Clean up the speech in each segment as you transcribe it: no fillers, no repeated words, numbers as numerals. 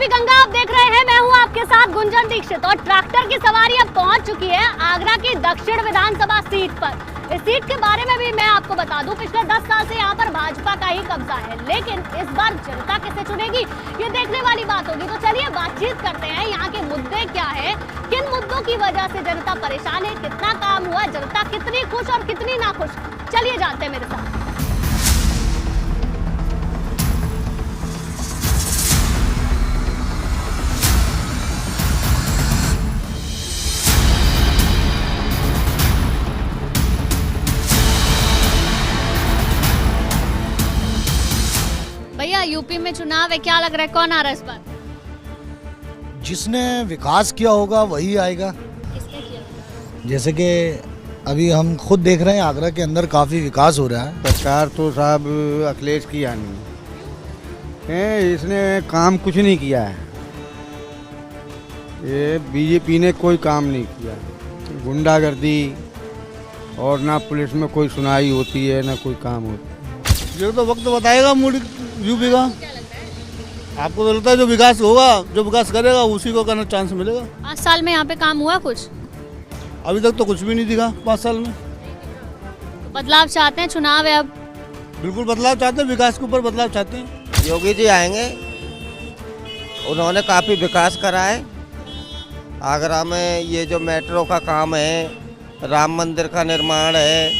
BJP Ganga आप देख रहे हैं, मैं हूं आपके साथ गुंजन दीक्षित और ट्रैक्टर की सवारी अब पहुंच चुकी है आगरा की दक्षिण विधानसभा सीट पर। इस सीट के बारे में भी मैं आपको बता दूं, पिछले 10 साल से यहां पर भाजपा का ही कब्जा है, लेकिन इस बार जनता किसे चुनेगी ये देखने वाली बात होगी। तो चलिए बातचीत करते हैं, यहाँ के मुद्दे क्या है, किन मुद्दों की वजह से जनता परेशान है, कितना काम हुआ, जनता कितनी खुश और कितनी नाखुश। चलिए जानते हैं मेरे साथ। भैया यूपी में चुनाव है, क्या लग रहा है कौन आ रहा है इस बार? जिसने विकास किया होगा वही आएगा। किसने किया? जैसे कि अभी हम खुद देख रहे हैं आगरा के अंदर काफ़ी विकास हो रहा है। सरकार तो साहब अखिलेश की आनी है, इसने काम कुछ नहीं किया है। ये बीजेपी ने कोई काम नहीं किया, गुंडागर्दी और ना पुलिस में कोई सुनाई होती है ना कोई काम होता है। ये तो वक्त बताएगा मोदी यूपी का। आपको तो लगता है जो विकास होगा, जो विकास करेगा उसी को करना चांस मिलेगा। 5 साल में यहाँ पे काम हुआ कुछ? अभी तक तो कुछ भी नहीं दिखा 5 साल में। तो बदलाव चाहते हैं, चुनाव है अब। बिल्कुल बदलाव चाहते हैं, विकास के ऊपर बदलाव चाहते हैं। योगी जी आएंगे, उन्होंने काफ़ी विकास करा है आगरा में। ये जो मेट्रो का काम है, राम मंदिर का निर्माण है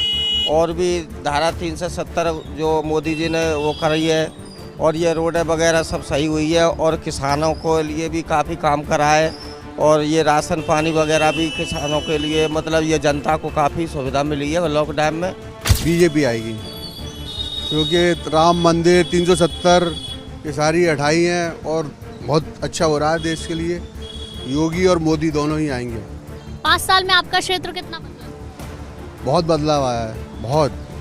और भी धारा 370 जो मोदी जी ने वो कराई है, और ये रोडें वगैरह सब सही हुई है और किसानों को लिए भी काफ़ी काम करा है। और ये राशन पानी वगैरह भी किसानों के लिए, मतलब ये जनता को काफ़ी सुविधा मिली है लॉकडाउन में। बीजेपी आएगी क्योंकि राम मंदिर 370 ये सारी हटाई हैं और बहुत अच्छा हो रहा है देश के लिए। योगी और मोदी दोनों ही आएंगे। 5 साल में आपका क्षेत्र कितना बदला? बहुत बदलाव आया है,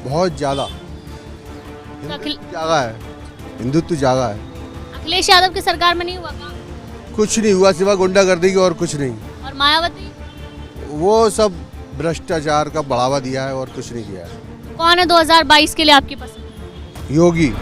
बहुत ज़्यादा। जागा है, हिंदुत्व जागा है। अखिलेश यादव की सरकार में नहीं हुआ काम? कुछ नहीं हुआ सिवा गुंडागर्दी की और कुछ नहीं। और मायावती? वो सब भ्रष्टाचार का बढ़ावा दिया है और कुछ नहीं किया है। कौन है 2022 के लिए आपकी पसंद? योगी।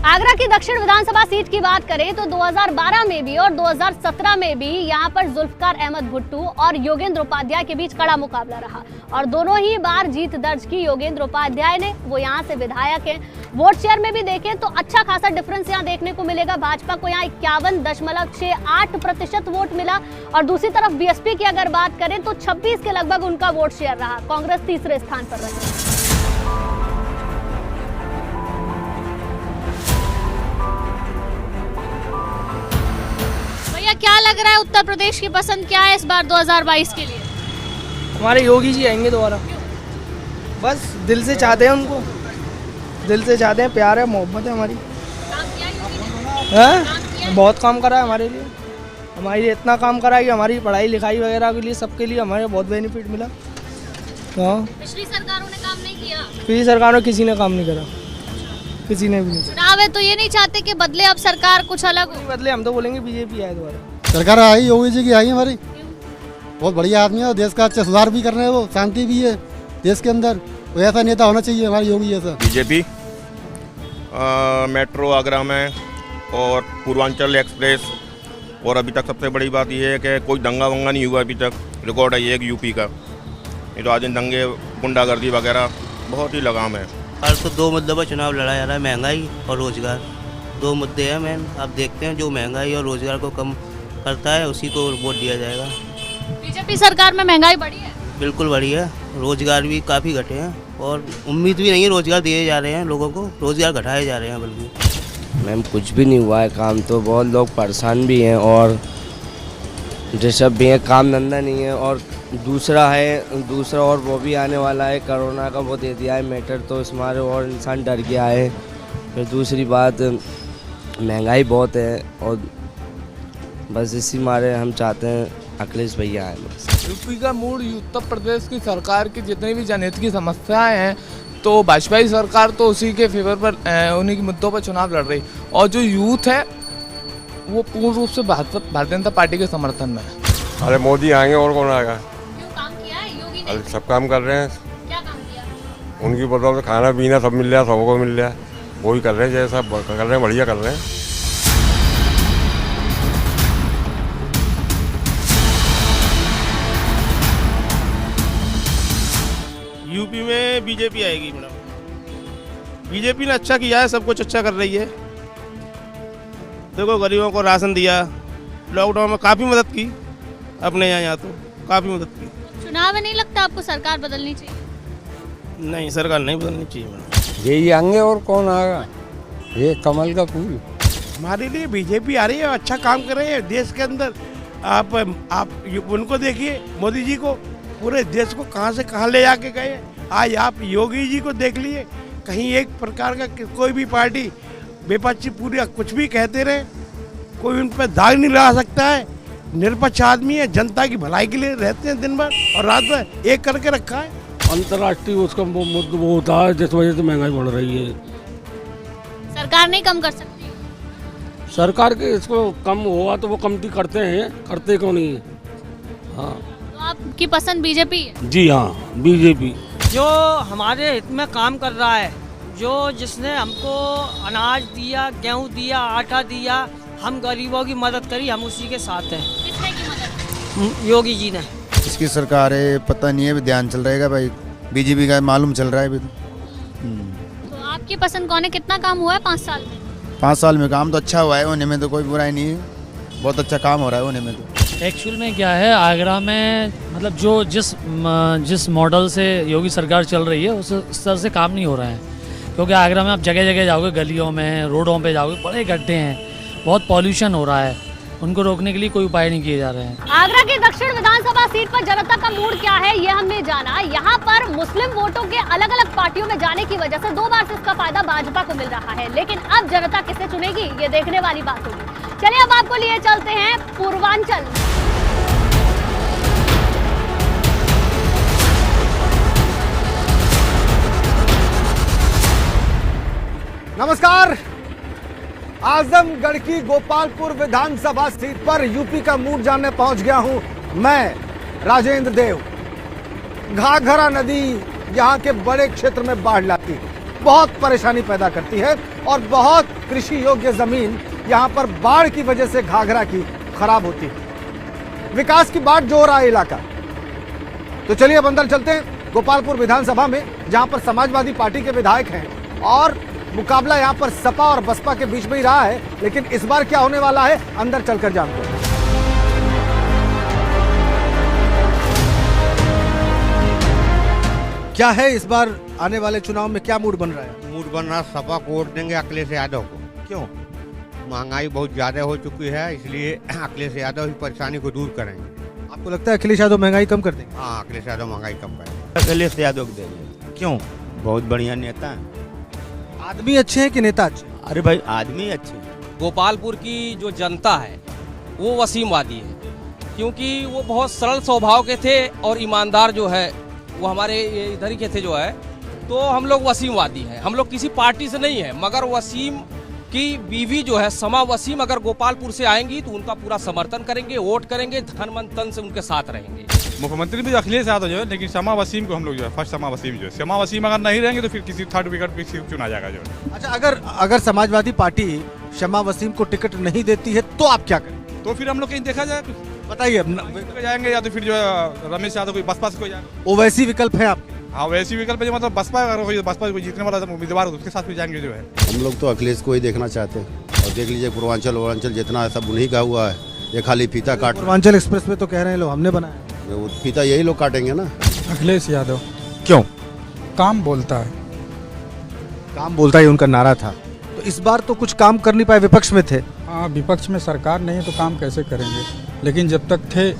आगरा की दक्षिण विधानसभा सीट की बात करें तो 2012 में भी और 2017 में भी यहाँ पर जुल्फकार अहमद भुट्टू और योगेंद्र उपाध्याय के बीच कड़ा मुकाबला रहा और दोनों ही बार जीत दर्ज की योगेंद्र उपाध्याय ने। वो यहाँ से विधायक हैं। वोट शेयर में भी देखें तो अच्छा खासा डिफरेंस यहाँ देखने को मिलेगा। भाजपा को यहाँ 51.68% वोट मिला और दूसरी तरफ बीएसपी की अगर बात करें तो 26 के लगभग उनका वोट शेयर रहा। कांग्रेस तीसरे स्थान पर रही। क्या लग रहा है उत्तर प्रदेश की पसंद क्या है इस बार 2022 के लिए? हमारे योगी जी आएंगे दोबारा। बस दिल से चाहते हैं उनको, दिल से चाहते हैं, प्यार है, मोहब्बत है हमारी। काम किया योगी ने? है बहुत काम करा है हमारे लिए, हमारे लिए इतना काम करा है कि हमारी पढ़ाई लिखाई वगैरह के लिए सबके लिए हमारे बहुत बेनिफिट मिला। हाँ, पिछली सरकारों ने काम नहीं किया? पिछली सरकार में किसी ने काम नहीं करा, किसी ने भी नहीं। चुनाव है तो ये नहीं चाहते कि बदले अब सरकार कुछ अलग हो? बदले हम तो बोलेंगे बीजेपी आए दोबारा। सरकार आई योगी जी की आई हमारी, बहुत बढ़िया आदमी है और देश का अच्छा सुधार भी कर रहे हैं। वो शांति भी है देश के अंदर, तो ऐसा नेता होना चाहिए हमारे योगी जैसा। बीजेपी मेट्रो आगरा में और पूर्वांचल एक्सप्रेस, और अभी तक सबसे बड़ी बात यह है कि कोई दंगा वंगा नहीं हुआ अभी तक। रिकॉर्ड है ये एक यूपी का, ये तो आज इन दंगे गुंडागर्दी वगैरह बहुत ही लगाम है। हर तो 2 मुद्दों पर चुनाव लड़ा जा रहा है, महंगाई और रोजगार। 2 मुद्दे हैं मैम, आप देखते हैं जो महंगाई और रोजगार को कम करता है उसी को वोट दिया जाएगा। बीजेपी सरकार में महंगाई बढ़ी है? बिल्कुल बढ़ी है, रोजगार भी काफ़ी घटे हैं और उम्मीद भी नहीं है रोजगार दिए जा रहे हैं लोगों को, रोजगार घटाए जा रहे हैं बल्कि। मैम कुछ भी नहीं हुआ है काम, तो बहुत लोग परेशान भी हैं और डिस्टर्ब भी हैं, काम धंधा नहीं है। और दूसरा और वो भी आने वाला है, कोरोना का वो दे दिया है मैटर, तो इस मारे और इंसान डर गया है। फिर दूसरी बात महंगाई बहुत है और बस इसी मारे हम चाहते हैं अखिलेश भैया आए। यूपी का मूड उत्तर प्रदेश की सरकार की जितनी भी जनहित की समस्याएं हैं तो भाजपा सरकार तो उसी के फेवर पर, उन्हीं के मुद्दों पर चुनाव लड़ रही। और जो यूथ है वो पूर्ण रूप से भारतीय जनता पार्टी के समर्थन में है। अरे मोदी आएंगे और कौन आएगा। क्यों काम किया है नहीं? सब काम कर रहे हैं। क्या काम किया? उनकी बदौलत खाना पीना सब मिल रहा है, सबको मिल रहा है। वही कर रहे हैं जैसा कर रहे हैं, बढ़िया कर रहे हैं। यूपी में बीजेपी आएगी मैडम। बीजेपी ने अच्छा किया है, सब कुछ अच्छा कर रही है। देखो गरीबों को राशन दिया, लॉकडाउन में काफ़ी मदद की अपने यहाँ तो काफ़ी मदद की। चुनाव में नहीं लगता आपको सरकार बदलनी चाहिए? नहीं, सरकार नहीं बदलनी चाहिए मैडम। यही आएंगे और कौन आएगा, ये कमल का फूल। हमारे लिए बीजेपी आ रही है, अच्छा काम कर रहे हैं देश के अंदर। आप उनको देखिए, मोदी जी को, पूरे देश को कहां से कहां ले जाके गए। आज आप योगी जी को देख लिए, कहीं एक प्रकार का कोई भी पार्टी विपक्षी पूरी कुछ भी कहते रहे, कोई उन पर दाग नहीं लगा सकता है। निरपक्ष आदमी है, जनता की भलाई के लिए रहते हैं दिन भर और रात भर, एक करके रखा है। अंतर्राष्ट्रीय उसका वो होता है जिस वजह से महंगाई बढ़ रही है। सरकार नहीं कम कर सकती? सरकार के इसको कम हुआ तो वो कमती करते हैं, करते क्यों नहीं है। हाँ, तो आपकी पसंद बीजेपी है? जी हाँ, बीजेपी। जो हमारे हित में काम कर रहा है, जो जिसने हमको अनाज दिया, गेहूँ दिया, आटा दिया, हम गरीबों की मदद करी, हम उसी के साथ हैं। किसने की मदद? योगी जी ने। इसकी सरकार है, पता नहीं है, अभी ध्यान चल रहेगा भाई। बीजेपी का मालूम चल रहा है अभी तो आपकी पसंद कौन है? कितना काम हुआ है 5 साल में? 5 साल में काम तो अच्छा हुआ है, होने में तो कोई बुराई नहीं है, बहुत अच्छा काम हो रहा है होने में तो। एक्चुअल में क्या है, आगरा में मतलब जो जिस मॉडल से योगी सरकार चल रही है उस तरह से काम नहीं हो रहा है। क्योंकि आगरा में आप जगह जगह जाओगे, गलियों में, रोडों पे जाओगे, बड़े गड्ढे हैं, बहुत पॉल्यूशन हो रहा है। उनको रोकने के लिए कोई उपाय नहीं किए जा रहे हैं। आगरा की दक्षिण विधानसभा सीट पर जनता का मूड क्या है, ये हमने जाना। यहाँ पर मुस्लिम वोटों के अलग अलग पार्टियों में जाने की वजह से 2 बार से इसका फायदा भाजपा को मिल रहा है, लेकिन अब जनता किसे चुनेगी ये देखने वाली बात होगी। चलिए अब आपको लिए चलते हैं पूर्वांचल। नमस्कार। आजमगढ़ की गोपालपुर विधानसभा सीट पर यूपी का मूड जानने पहुंच गया हूं मैं, राजेंद्र देव। घाघरा नदी यहां के बड़े क्षेत्र में बाढ़ लाती है, बहुत परेशानी पैदा करती है और बहुत कृषि योग्य जमीन यहां पर बाढ़ की वजह से घाघरा की खराब होती है। विकास की बाढ़ जो हो रहा है इलाका। तो चलिए अब अंदर चलते हैं गोपालपुर विधानसभा में, जहां पर समाजवादी पार्टी के विधायक हैं और मुकाबला यहां पर सपा और बसपा के बीच में ही रहा है। लेकिन इस बार क्या होने वाला है, अंदर चलकर जानते हैं। क्या है इस बार आने वाले चुनाव में, क्या मूड बन रहा है? मूड बन रहा, सपा को वोट देंगे अखिलेश यादव को। क्यों? महंगाई बहुत ज्यादा हो चुकी है, इसलिए अखिलेश यादव इस परेशानी को दूर करेंगे। आपको लगता है अखिलेश यादव महंगाई कम कर देंगे? हाँ, अखिलेश यादव महंगाई कम करेंगे। अखिलेश यादव को देंगे। क्यों? बहुत बढ़िया नेता है। आदमी अच्छे हैं कि नेता अच्छे? अरे भाई, आदमी अच्छे हैं। गोपालपुर की जो जनता है वो वसीमवादी है, क्योंकि वो बहुत सरल स्वभाव के थे और ईमानदार जो है वो हमारे इधर ही के थे जो है। तो हम लोग वसीमवादी हैं, हम लोग किसी पार्टी से नहीं है, मगर वसीम की बीवी जो है समा वसीम अगर गोपालपुर से आएंगी तो उनका पूरा समर्थन करेंगे, वोट करेंगे, धन मन तन से उनके साथ रहेंगे। मुख्यमंत्री भी अखिलेश यादव जो है, लेकिन समा वसीम को हम लोग जो है फर्स्ट समा वसीम जो है, समा वसीम अगर नहीं रहेंगे तो फिर किसी थर्ड विकेट पे चुना जाएगा जो है। अच्छा, अगर समाजवादी पार्टी शमा वसीम को टिकट नहीं देती है तो आप क्या करें? तो फिर हम लोग कहीं देखा जाए, बताइए। जाएंगे या तो फिर जो है रमेश यादव कोई बसपा से कोई जाएगा। ओवैसी विकल्प है आपके? हाँ, वैसी विकल्प है, मतलब बसपा कोई जीतने वाला उम्मीदवार हो उसके साथ भी जाएंगे जो है। हम लोग तो अखिलेश को ही देखना चाहते हैं। और देख लीजिए पूर्वांचल जितना है सब उन्हीं का हुआ है। ये खाली फीता काट, पूर्वांचल एक्सप्रेस पे तो कह रहे हैं लोग हमने बनाया, वो फीता यही लोग काटेंगे ना। अखिलेश यादव। क्यों? काम बोलता है। काम बोलता है उनका नारा था। तो इस बार तो कुछ काम कर नहीं पाए, विपक्ष में थे। हाँ, विपक्ष में सरकार नहीं है तो काम कैसे करेंगे, लेकिन जब तक थे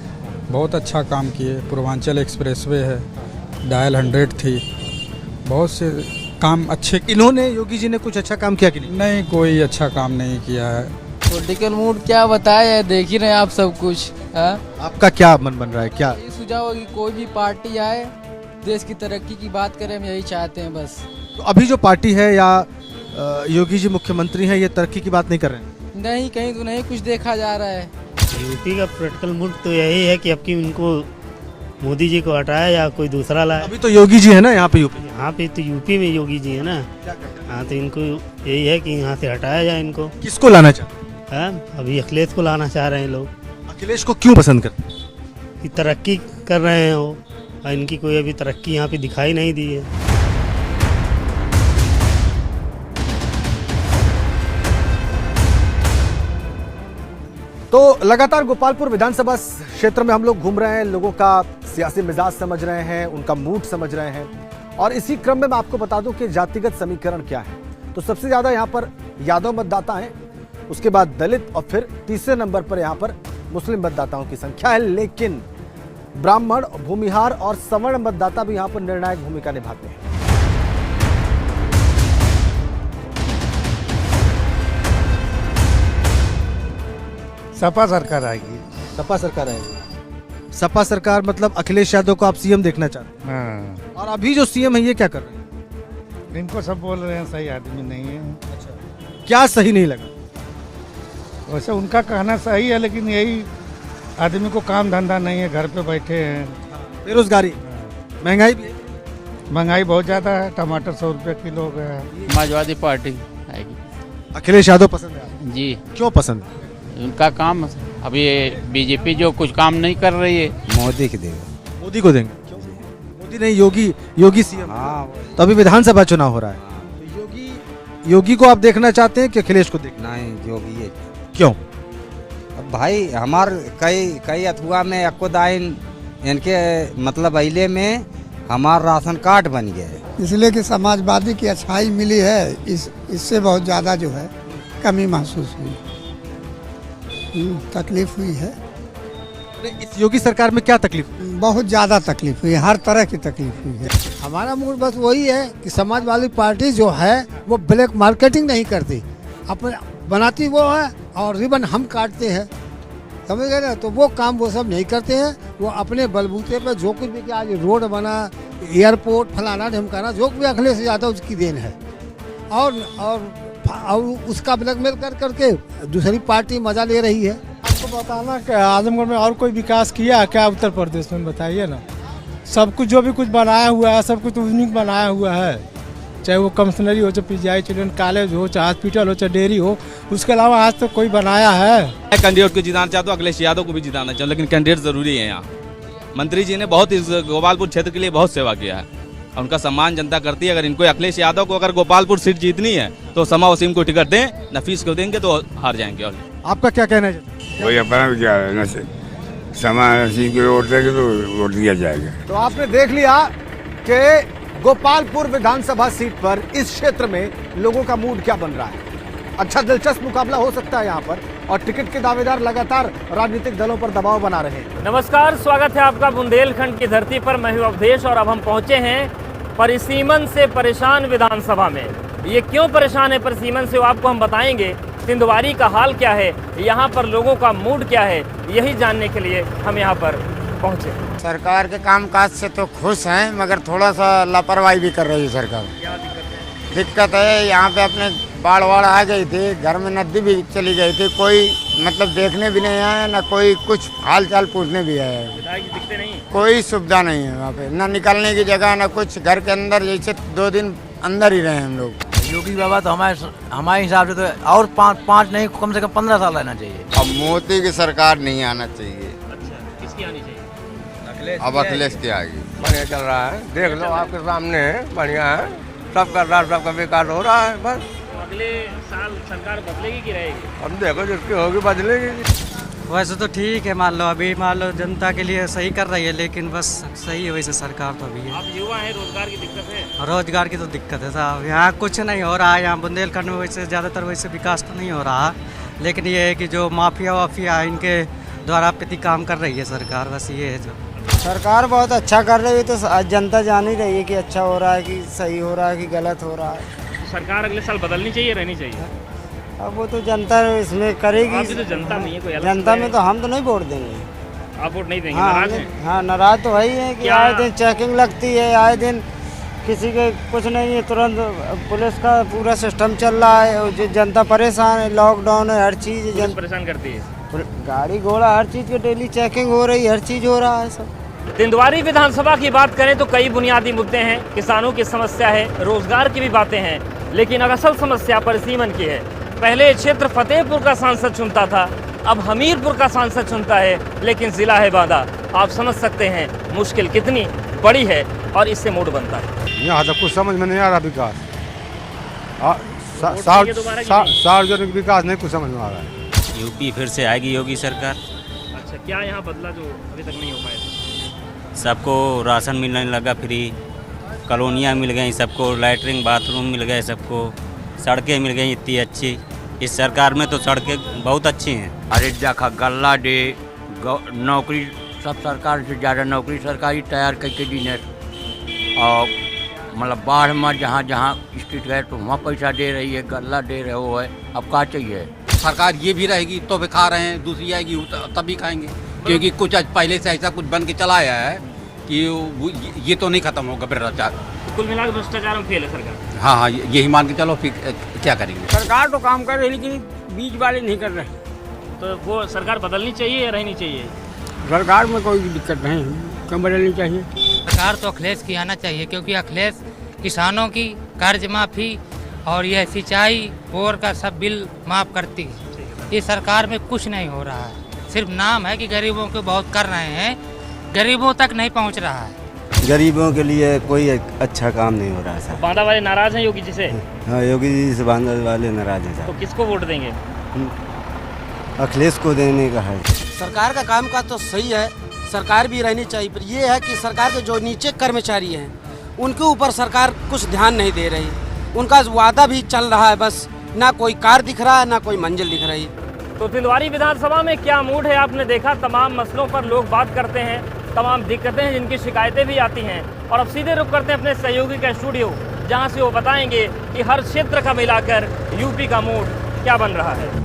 बहुत अच्छा काम किए। पूर्वांचल एक्सप्रेसवे है, डायल 100 थी, बहुत से काम अच्छे। इन्होंने, योगी जी ने कुछ अच्छा काम किया कि नहीं? नहीं, कोई अच्छा काम नहीं किया है। पॉलिटिकल मूड क्या बताया, देख ही रहे हैं आप सब कुछ। आपका क्या मन बन रहा है? क्या सुझाव होगी, कोई भी पार्टी आए देश की तरक्की की बात करें, हम यही चाहते हैं बस। तो अभी जो पार्टी है या योगी जी मुख्यमंत्री हैं, ये तरक्की की बात नहीं कर रहे हैं? नहीं, कहीं तो नहीं कुछ देखा जा रहा है। यूपी का पॉलिटिकल मूड तो यही है कि अब की उनको मोदी जी को हटाया या कोई दूसरा लाया। अभी तो योगी जी है ना यहाँ पे यूपी। यहाँ पे तो यूपी में योगी जी है ना। हाँ तो इनको यही है कि यहाँ से हटाया जाए इनको। किसको लाना चाहते हैं? अभी अखिलेश को लाना चाह रहे हैं लोग। अखिलेश को क्यों पसंद करते हैं? कि तरक्की कर रहे हैं वो, और इनकी कोई अभी तरक्की यहाँ पे दिखाई नहीं दी है। तो लगातार गोपालपुर विधानसभा क्षेत्र में हम लोग घूम रहे हैं, लोगों का सियासी मिजाज समझ रहे हैं, उनका मूड समझ रहे हैं। और इसी क्रम में मैं आपको बता दूं कि जातिगत समीकरण क्या है। तो सबसे ज्यादा यहाँ पर यादव मतदाता हैं, उसके बाद दलित, और फिर तीसरे नंबर पर यहाँ पर मुस्लिम मतदाताओं की संख्या है। लेकिन ब्राह्मण, भूमिहार और सवर्ण मतदाता भी यहाँ पर निर्णायक भूमिका निभाते हैं। सपा सरकार आएगी। सपा सरकार आएगी। सपा सरकार मतलब अखिलेश यादव को आप सीएम देखना चाहते हैं? हाँ। और अभी जो सीएम है ये क्या कर रहे हैं? इनको सब बोल रहे हैं सही आदमी नहीं है। अच्छा, क्या सही नहीं लगा? वैसे उनका कहना सही है, लेकिन यही आदमी को काम धंधा नहीं है, घर पे बैठे हैं। बेरोजगारी, महंगाई भी है। महंगाई बहुत ज़्यादा है, टमाटर 100 रुपये किलो हो गया है। समाजवादी पार्टी आएगी। अखिलेश यादव पसंद है जी। क्यों पसंद है? उनका काम, अभी बीजेपी जो कुछ काम नहीं कर रही है। मोदी को देगा। मोदी को देंगे? मोदी नहीं, योगी सीएम। हाँ। तो अभी विधानसभा चुनाव हो रहा है, तो योगी को आप देखना चाहते हैं कि अखिलेश को देखना? नहीं, योगी है। क्यों? अब भाई हमार कई अथुआ में अक्कोदाइन इनके मतलब अइले में हमार राशन कार्ड बन गए, इसलिए कि समाजवादी की अच्छाई मिली है, इससे बहुत ज़्यादा जो है कमी महसूस हुई, तकलीफ हुई है। इस योगी सरकार में क्या तकलीफ? बहुत ज़्यादा तकलीफ हुई है, हर तरह की तकलीफ हुई है। हमारा मूड बस वही है कि समाजवादी पार्टी जो है वो ब्लैक मार्केटिंग नहीं करती, अपने बनाती वो है और रिबन हम काटते हैं, समझ गए ना। तो वो काम वो सब नहीं करते हैं, वो अपने बलबूते पे जो कुछ भी, कि आज रोड बना, एयरपोर्ट, फलाना ढमकाना, जो भी अखिलेश यादव की देन है। और उसका ब्लैकमेल कर करके दूसरी पार्टी मजा ले रही है। आपको बताना कि आजमगढ़ में और कोई विकास किया क्या उत्तर प्रदेश में, बताइए ना। सब कुछ जो भी कुछ बनाया हुआ है, सब कुछ तो उन्हीं बनाया हुआ है, चाहे वो कमिश्नरी हो, चाहे पीजीआई चिल्ड्रन कॉलेज हो, चाहे हॉस्पिटल हो, चाहे डेयरी हो। उसके अलावा आज तो कोई बनाया है? कैंडिडेट को जिताना चाहता हूँ, अखिलेश यादव को भी जिताना चाहूँ, लेकिन कैंडिडेट जरूरी है यहाँ। मंत्री जी ने बहुत इस गोपालपुर क्षेत्र के लिए बहुत सेवा किया है, उनका सम्मान जनता करती है। अगर इनको अखिलेश यादव को अगर गोपालपुर सीट जीतनी है तो समा वसीम को टिकट दें, नफीस को देंगे तो हार जाएंगे। और आपका क्या कहना है? वही अपना विचार है, समा वसीम को वोट देंगे तो वोट दिया जाएगा। तो आपने देख लिया कि गोपालपुर विधानसभा सीट पर इस क्षेत्र में लोगों का मूड क्या बन रहा है। अच्छा दिलचस्प मुकाबला हो सकता है यहाँ पर, और टिकट के दावेदार लगातार राजनीतिक दलों पर दबाव बना रहे हैं। नमस्कार, स्वागत है आपका बुंदेलखंड की धरती पर। मैं हूं अवधेश और अब हम पहुंचे हैं परिसीमन से परेशान विधानसभा में। ये क्यों परेशान है परिसीमन से, वो आपको हम बताएंगे। सिंधवारी का हाल क्या है, यहाँ पर लोगों का मूड क्या है, यही जानने के लिए हम यहाँ पर पहुँचे। सरकार के कामकाज से तो खुश हैं, मगर थोड़ा सा लापरवाही भी कर रही है सरकार। क्या दिक्कत है? दिक्कत है यहाँ पे अपने बाढ़ आ गई थी, घर में नदी भी चली गई थी, कोई मतलब देखने भी नहीं आया, ना कोई कुछ हाल चाल पूछने भी आया। विधायक जी दिखते नहीं? कोई सुविधा नहीं है वहाँ पे, ना निकलने की जगह, ना कुछ। घर के अंदर जैसे 2 दिन अंदर ही रहे हम लोग। योगी बाबा तो हमारे हिसाब से तो और पाँच नहीं, कम से कम 15 साल रहना चाहिए। अब मोदी की सरकार नहीं आना चाहिए। अच्छा, किसकी आनी चाहिए? अब अखिलेश की आएगी। बढ़िया चल रहा है, देख लो आपके सामने है, बढ़िया है, सब कर रहा है, सबका विकास हो रहा है। बस अगले साल सरकार बदलेगी कि रहेगी? अब देखो जिसकी होगी बदलेगी। वैसे तो ठीक है, मान लो अभी मान लो जनता के लिए सही कर रही है, लेकिन बस सही है वैसे सरकार तो अभी है। आप युवा हैं, रोजगार की दिक्कत है? रोजगार की तो दिक्कत है साहब, यहाँ कुछ नहीं हो रहा है। यहाँ बुंदेलखंड में वैसे ज़्यादातर वैसे विकास तो नहीं हो रहा, लेकिन ये है कि जो माफिया वाफिया इनके द्वारा प्रति काम कर रही है सरकार, बस ये है। जो सरकार बहुत अच्छा कर रही है, तो जनता जान ही रही है कि अच्छा हो रहा है, कि सही हो रहा है, कि गलत हो रहा है। सरकार अगले साल बदलनी चाहिए, रहनी चाहिए? अब वो तो जनता इसमें करेगी। आप भी तो जनता नहीं है, कोई अलग जनता में तो हम तो नहीं वोट देंगे। आप वोट नहीं देंगे? हाँ, नाराज हैं? हाँ, नाराज तो वही है कि आए दिन चेकिंग लगती है, आए दिन किसी के कुछ नहीं है, तुरंत पुलिस का पूरा सिस्टम चल रहा है, जनता परेशान है, लॉकडाउन है, हर चीज़ परेशान करती है। गाड़ी घोड़ा हर चीज़ की डेली चेकिंग हो रही है, हर चीज़ हो रहा है सब। तिंदवारी विधानसभा की बात करें तो कई बुनियादी मुद्दे हैं, किसानों की समस्या है, रोजगार की भी बातें हैं, लेकिन असल समस्या परिसीमन की है। पहले ये क्षेत्र फतेहपुर का सांसद चुनता था, अब हमीरपुर का सांसद चुनता है, लेकिन जिला है बांदा। आप समझ सकते हैं मुश्किल कितनी बड़ी है और इससे मूड बनता है। यहाँ तक कुछ समझ में नहीं आ रहा विकास, सार्वजनिक विकास नहीं कुछ समझ में आ रहा है। यूपी फिर से आएगी योगी सरकार। अच्छा, क्या यहाँ बदला जो अभी तक नहीं हो पाया? सबको राशन मिलने लगा फ्री, कॉलोनियाँ मिल गई सबको, लैटरिन बाथरूम मिल गए सबको, सड़कें मिल गई इतनी अच्छी। इस सरकार में तो सड़कें बहुत अच्छी हैं। अयोध्या का गल्ला दे, नौकरी सब सरकार से ज़्यादा नौकरी सरकारी तैयार करके दी ने, और मतलब बाढ़ में जहाँ जहाँ स्थित है तो वहाँ पैसा दे रही है, गल्ला दे रहे हो है। अब क्या चाहिए? सरकार ये भी रहेगी तो भी खा रहे हैं, दूसरी आएगी तब भी खाएंगे, क्योंकि कुछ पहले से ऐसा कुछ बन के चला आया है कि ये तो नहीं खत्म होगा भ्रष्टाचार। कुल मिलाकर भ्रष्टाचार में फेल है सरकार। हाँ, यही मान के चलो, फिर क्या करेंगे? सरकार तो काम कर रही है लेकिन बीच वाले नहीं कर रहे। तो वो सरकार बदलनी चाहिए या रहनी चाहिए? सरकार में कोई दिक्कत नहीं, कम बदलनी चाहिए। सरकार तो अखिलेश की आना चाहिए, क्योंकि अखिलेश किसानों की कर्ज माफ़ी और यह सिंचाई बोर का सब बिल माफ़ करती है। इस सरकार में कुछ नहीं हो रहा है, सिर्फ नाम है कि गरीबों को बहुत कर रहे हैं, गरीबों तक नहीं पहुंच रहा है। गरीबों के लिए कोई अच्छा काम नहीं हो रहा है सर। बांदा वाले नाराज हैं योगी जी से? हाँ, योगी जी से बांदा वाले नाराज हैं सर। तो किसको वोट देंगे? अखिलेश को देने का है। सरकार का काम का तो सही है, सरकार भी रहनी चाहिए, पर ये है कि सरकार के जो नीचे कर्मचारी हैं उनके ऊपर सरकार कुछ ध्यान नहीं दे रही। उनका वादा भी चल रहा है, बस ना कोई कार दिख रहा है ना कोई मंजिल दिख रही। तो तिंदवारी विधानसभा में क्या मूड है आपने देखा। तमाम मसलों पर लोग बात करते हैं, तमाम दिक्कतें हैं, जिनकी शिकायतें भी आती हैं। और अब सीधे रुख करते हैं अपने सहयोगी का स्टूडियो, जहां से वो बताएंगे कि हर क्षेत्र का मिलाकर यूपी का मूड क्या बन रहा है।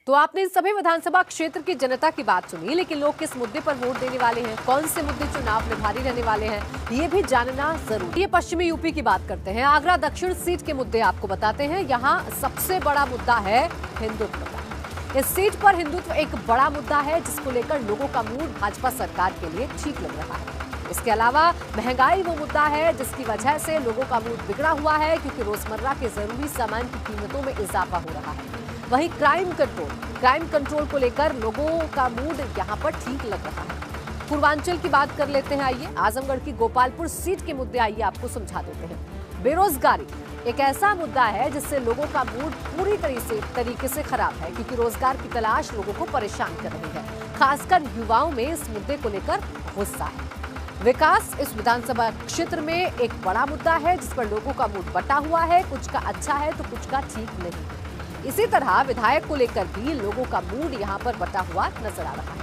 तो आपने इन सभी विधानसभा क्षेत्र की जनता की बात सुनी, लेकिन लोग किस मुद्दे पर वोट देने वाले हैं, कौन से मुद्दे चुनाव में भारी रहने वाले हैं, ये भी जानना जरूरी। ये पश्चिमी यूपी की बात करते हैं। आगरा दक्षिण सीट के मुद्दे आपको बताते हैं। यहाँ सबसे बड़ा मुद्दा है हिंदुत्व का। इस सीट पर हिंदुत्व एक बड़ा मुद्दा है, जिसको लेकर लोगों का मूड भाजपा सरकार के लिए ठीक लग रहा है। इसके अलावा महंगाई वो मुद्दा है जिसकी वजह से लोगों का मूड बिगड़ा हुआ है, क्योंकि रोजमर्रा के जरूरी सामान की कीमतों में इजाफा हो रहा है। वहीं क्राइम कंट्रोल को लेकर लोगों का मूड यहाँ पर ठीक लग रहा है। पूर्वांचल की बात कर लेते हैं। आइए आजमगढ़ की गोपालपुर सीट के मुद्दे आइए आपको समझा देते हैं। बेरोजगारी एक ऐसा मुद्दा है जिससे लोगों का मूड पूरी तरीके से खराब है, क्योंकि रोजगार की तलाश लोगों को परेशान कर रही है। खासकर युवाओं में इस मुद्दे को लेकर गुस्सा है। विकास इस विधानसभा क्षेत्र में एक बड़ा मुद्दा है, जिस पर लोगों का मूड बटा हुआ है, कुछ का अच्छा है तो कुछ का ठीक नहीं। इसी तरह विधायक को लेकर भी लोगों का मूड यहाँ पर बटा हुआ नजर आ रहा है।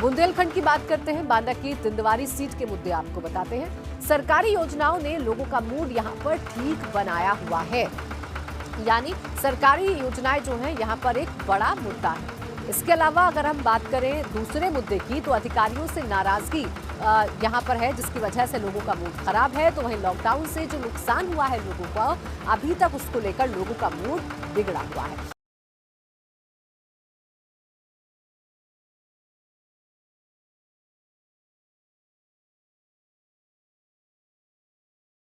बुंदेलखंड की बात करते हैं। बांदा की तिंदवारी सीट के मुद्दे आपको बताते हैं। सरकारी योजनाओं ने लोगों का मूड यहाँ पर ठीक बनाया हुआ है, यानी सरकारी योजनाएं जो हैं यहाँ पर एक बड़ा मुद्दा है। इसके अलावा अगर हम बात करें दूसरे मुद्दे की, तो अधिकारियों से नाराजगी यहाँ पर है, जिसकी वजह से लोगों का मूड खराब है। तो वहीं लॉकडाउन से जो नुकसान हुआ है लोगों को, अभी तक उसको लेकर लोगों का मूड बिगड़ा हुआ है।